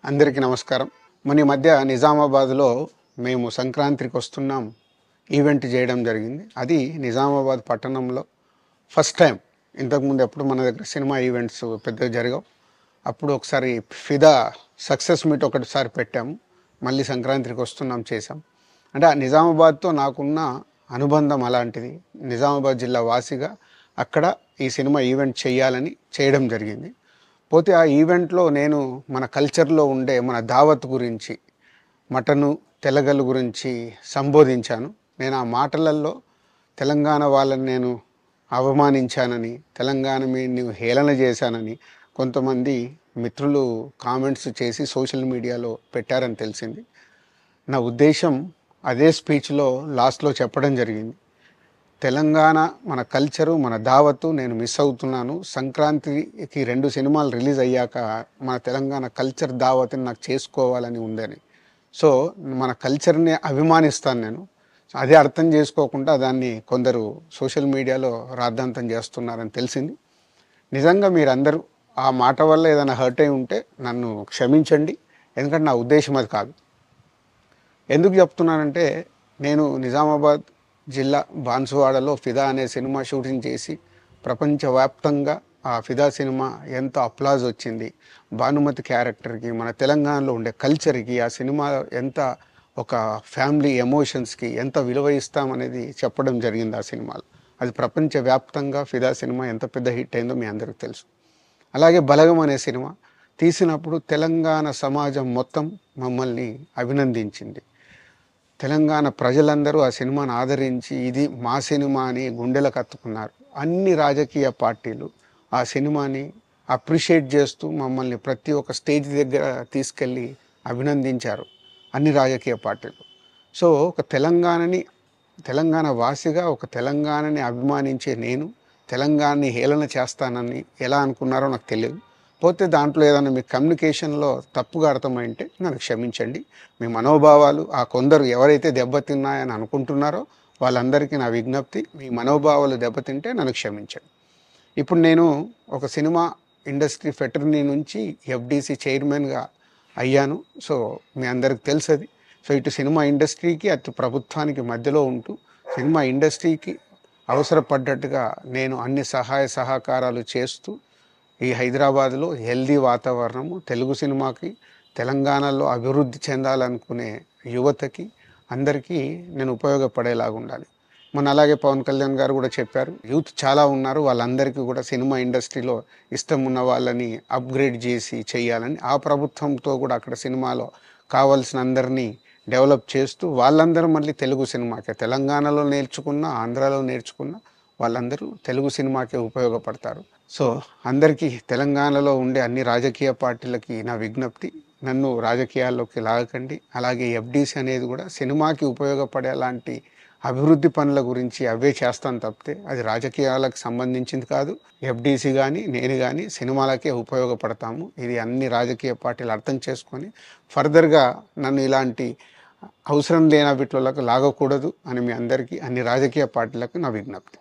అందరికీ నమస్కారం. మన ఈ మధ్య నిజామాబాద్‌లో మేము సంక్రాంతికి వస్తున్నాం ఈవెంట్ చేయడం జరిగింది. అది నిజామాబాద్ పట్టణంలో ఫస్ట్ టైం. ఇంతకుముందు ఎప్పుడు మన దగ్గర సినిమా ఈవెంట్స్ పెద్దగా జరగవు. అప్పుడు ఒకసారి ఫిదా సక్సెస్ మీట్ ఒకటిసారి పెట్టాము. మళ్ళీ సంక్రాంతికి వస్తున్నాం చేశాం. అంటే ఆ నిజామాబాద్‌తో నాకున్న అనుబంధం అలాంటిది. నిజామాబాద్ జిల్లా వాసిగా అక్కడ ఈ సినిమా ఈవెంట్ చేయాలని చేయడం జరిగింది. పోతే ఆ ఈవెంట్‌లో నేను మన కల్చర్‌లో ఉండే మన దావత్ గురించి, మటను, తెలగలు గురించి సంబోధించాను. నేను ఆ మాటలల్లో తెలంగాణ వాళ్ళని నేను అవమానించానని, తెలంగాణ మీదని హేళన చేశానని కొంతమంది మిత్రులు కామెంట్స్ చేసి సోషల్ మీడియాలో పెట్టారని తెలిసింది. నా ఉద్దేశం అదే స్పీచ్‌లో లాస్ట్‌లో చెప్పడం జరిగింది. తెలంగాణ మన కల్చరు, మన దావత్తు నేను మిస్ అవుతున్నాను. సంక్రాంతికి 2 సినిమాలు రిలీజ్ అయ్యాక మన తెలంగాణ కల్చర్ దావత్‌ని నాకు చేసుకోవాలని ఉందని. సో, మన కల్చర్‌ని అభిమానిస్తాను నేను. అదే అర్థం చేసుకోకుండా దాన్ని కొందరు సోషల్ మీడియాలో రాద్ధాంతం చేస్తున్నారని తెలిసింది. నిజంగా మీరందరూ ఆ మాట వల్ల ఏదైనా హర్ట్ అయి ఉంటే నన్ను క్షమించండి. ఎందుకంటే నా ఉద్దేశం అది కాదు. ఎందుకు చెప్తున్నానంటే నేను నిజామాబాద్ జిల్లా బాన్సువాడలో ఫిదా అనే సినిమా షూటింగ్ చేసి ప్రపంచవ్యాప్తంగా ఆ ఫిదా సినిమా ఎంత అప్లాజ్ వచ్చింది. భానుమతి క్యారెక్టర్కి, మన తెలంగాణలో ఉండే కల్చర్కి ఆ సినిమా ఎంత ఒక ఫ్యామిలీ ఎమోషన్స్కి ఎంత విలువ ఇస్తామనేది చెప్పడం జరిగింది ఆ సినిమాలో. అది ప్రపంచవ్యాప్తంగా ఫిదా సినిమా ఎంత పెద్ద హిట్ అయిందో మీ అందరికీ తెలుసు. అలాగే బలగం అనే సినిమా తీసినప్పుడు తెలంగాణ సమాజం మొత్తం మమ్మల్ని అభినందించింది. తెలంగాణ ప్రజలందరూ ఆ సినిమాను ఆదరించి ఇది మా సినిమా అని గుండెలకు హత్తుకున్నారు. అన్ని రాజకీయ పార్టీలు ఆ సినిమాని అప్రిషియేట్ చేస్తూ మమ్మల్ని ప్రతి ఒక్క స్టేజ్ దగ్గర తీసుకెళ్ళి అభినందించారు అన్ని రాజకీయ పార్టీలు. సో, ఒక తెలంగాణ వాసిగా ఒక తెలంగాణని అభిమానించే నేను తెలంగాణని హేళన చేస్తానని ఎలా అనుకున్నారో నాకు తెలియదు. పోతే దాంట్లో ఏదైనా మీ కమ్యూనికేషన్‌లో తప్పుగా అర్థమైంటే నన్ను క్షమించండి. మీ మనోభావాలు ఆ కొందరు ఎవరైతే దెబ్బతిన్నాయని అనుకుంటున్నారో వాళ్ళందరికీ నా విజ్ఞప్తి, మీ మనోభావాలు దెబ్బతింటే నన్ను క్షమించండి. ఇప్పుడు నేను ఒక సినిమా ఇండస్ట్రీ ఫెటర్నీ నుంచి ఎఫ్‌డీసీ చైర్మన్‌గా అయ్యాను. సో, మీ అందరికి తెలుసది. సో, ఇటు సినిమా ఇండస్ట్రీకి, అటు ప్రభుత్వానికి మధ్యలో ఉంటూ సినిమా ఇండస్ట్రీకి అవసరపడ్డట్టుగా నేను అన్ని సహాయ సహకారాలు చేస్తూ ఈ హైదరాబాద్లో హెల్దీ వాతావరణము తెలుగు సినిమాకి, తెలంగాణలో అభివృద్ధి చెందాలనుకునే యువతకి అందరికీ నేను ఉపయోగపడేలాగా ఉండాలి. మొన్న అలాగే పవన్ కళ్యాణ్ గారు కూడా చెప్పారు, యూత్ చాలా ఉన్నారు, వాళ్ళందరికీ కూడా సినిమా ఇండస్ట్రీలో ఇష్టం ఉన్న వాళ్ళని అప్గ్రేడ్ చేసి చేయాలని. ఆ ప్రభుత్వంతో కూడా అక్కడ సినిమాలో కావాల్సిన అందరినీ డెవలప్ చేస్తూ వాళ్ళందరూ మళ్ళీ తెలుగు సినిమాకే, తెలంగాణలో నేర్చుకున్న, ఆంధ్రాలో నేర్చుకున్న వాళ్ళందరూ తెలుగు సినిమాకే ఉపయోగపడతారు. సో, అందరికీ తెలంగాణలో ఉండే అన్ని రాజకీయ పార్టీలకి నా విజ్ఞప్తి, నన్ను రాజకీయాల్లోకి లాగకండి. అలాగే ఎఫ్‌డీసీ అనేది కూడా సినిమాకి ఉపయోగపడేలాంటి అభివృద్ధి పనుల గురించి అవే చేస్తాను తప్పితే అది రాజకీయాలకు సంబంధించింది కాదు. ఎఫ్‌డీసీ కానీ, నేను కానీ సినిమాలకే ఉపయోగపడతాము. ఇది అన్ని రాజకీయ పార్టీలు అర్థం చేసుకొని ఫర్దర్‌గా నన్ను ఇలాంటి అవసరం లేని వీటిలోకి లాగకూడదు అని మీ అందరికీ, అన్ని రాజకీయ పార్టీలకు నా విజ్ఞప్తి.